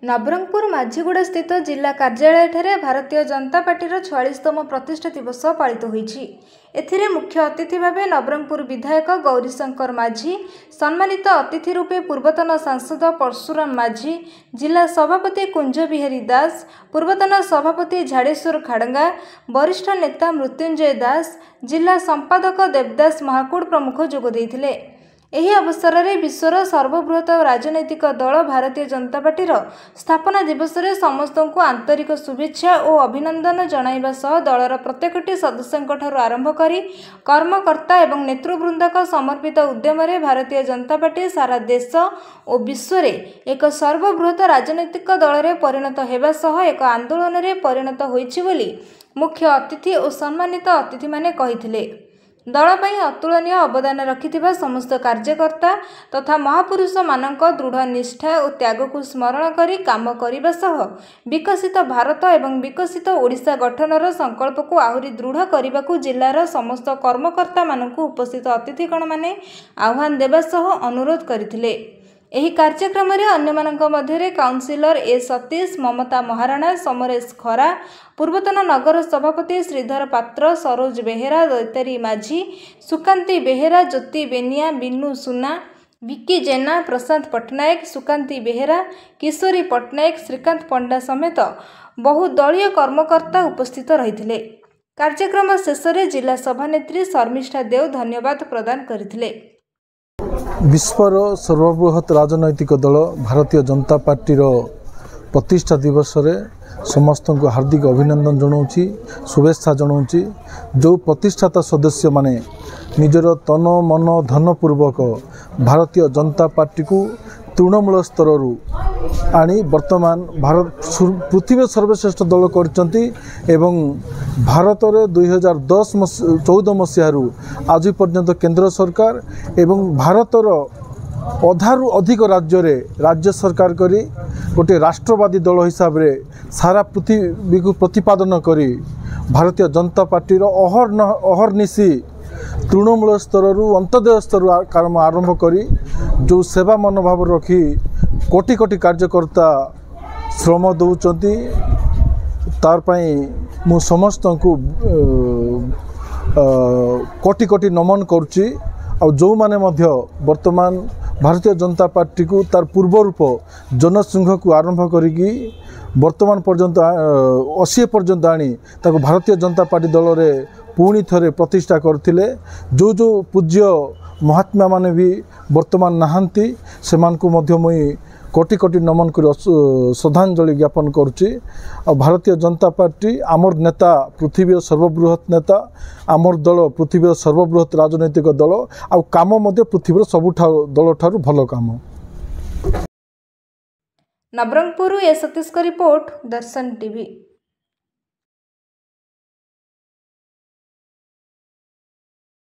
नवरंगपुर माझीगुड़ा स्थित जिला कार्यालय ठारे भारतीय जनता पार्टीर 44तम प्रतिष्ठा दिवस पालित होईछि। एथिरे मुख्य अतिथि भावे नवरंगपुर विधायक गौरीशंकर माझी, सम्मानित अतिथि रूपे पूर्वतन सांसद परशुराम माझी, जिला सभापति कुंज बिहारी दास, पूर्वतन सभापति झाड़ेश्वर खाड़ंगा, वरिष्ठ नेता मृत्युंजय दास, जिला संपादक देवदास महाकुड़ प्रमुख जोग देइथिले। एही अवसर में विश्वर सर्वबृहत राजनैतिक दल भारतीय जनता पार्टीर स्थापना दिवस में समस्त को आंतरिक शुभेच्छा और अभिनंदन जणाइबा सह दलर प्रत्येकटी सदस्यों आरंभ करी कर्मकर्ता एवं नेतृवृंद समर्पित उद्यम रे भारतीय जनता पार्टी सारा देश और विश्व में एक सर्वबृहत राजनैतिक दल में परिणत होगा सह एक आंदोलन में परिणत होइछि बोली मुख्य अतिथि और सम्मानित अतिथि माने कहिथिले। दल ପାଇଁ अतुलनीय अवदान रखिथिबा समस्त कार्यकर्ता तथा महापुरुष मानक दृढ़ निष्ठा और त्याग को स्मरण करी काम करिबा सह विकसित भारत एवं विकसित ओडिशा गठनर संकल्प को आहुरी दृढ़ करने जिलार समस्त कर्मकर्ता मानक उपस्थित अतिथिगण माने आह्वान देबा सह अनुरोध करथिले। एही कार्यक्रम रे अन्यमानक मध्यरे काउंसिलर ए सतीश, ममता महाराणा, समरेश खरा, पूर्वतन नगर सभापति श्रीधर पात्र, सरोज बेहेरा, दैतारी माझी, सुकांती बेहेरा, ज्योति बेनिया, बिन्नू सुना, विक्की जेना, प्रशांत पट्टनायक, सुकांती बेहेरा, किशोरी पट्टनायक, श्रीकांत पंडा समेत बहु दलीय कर्मकर्ता उपस्थित रहिथिले। कार्यक्रम शेष में जिला सभानेत्री शर्मिष्ठा देव धन्यवाद प्रदान करथिले। विश्वर सर्वबृहत राजनैतिक दल भारतीय जनता पार्टी प्रतिष्ठा दिवस रे समस्त को हार्दिक अभिनंदन जनाऊँगी, शुभेच्छा जनाऊँगी। जो प्रतिष्ठाता सदस्य माने निजर तन मन धन पूर्वक भारतीय जनता पार्टी को तृणमूल स्तर आनी वर्तमान भारत पृथ्वी सर्वश्रेष्ठ दल करचंती एवं भारत रे 2014 मसीहारू आज पर्यंत केंद्र सरकार एवं भारतर अधारू अधिक राज्य रे राज्य सरकार करी गोटे राष्ट्रवादी दल हिसाब रे सारा पृथ्वी को प्रतिपादन करी भारतीय जनता पार्टी अहर्निशी तृणमूल स्तर अंत्योदय स्तर काम आरंभ करी जो सेवा मनोभाव रखी कोटि कोटि कार्यकर्ता श्रम दौरान तार पाई मु समस्त को कोटि कोटि नमन करुच्ची। और जो माने मध्य वर्तमान भारतीय जनता पार्टी को तार पूर्व रूप जनसिंह को आरंभ करी वर्तमान पर्यंत 80 पर्यंत आनी ताको भारतीय जनता पार्टी दल रे पुणी थरे प्रतिष्ठा करथिले। जो जो पूज्य महात्मा माने भी वर्तमान नहांती सेमान को मध्य मुई कोटि कोटि नमन कर श्रद्धांजलि ज्ञापन करुच्ची। और भारतीय जनता पार्टी आमर नेता पृथ्वी सर्वबृहत नेता आमर दल पृथ्वी सर्वबृहत राजनैतिक दल आ काम मध्य पृथ्वी सबुठ दल ठारू भल काम। नवरंगपुर ए सतीश का रिपोर्ट, दर्शन टीवी।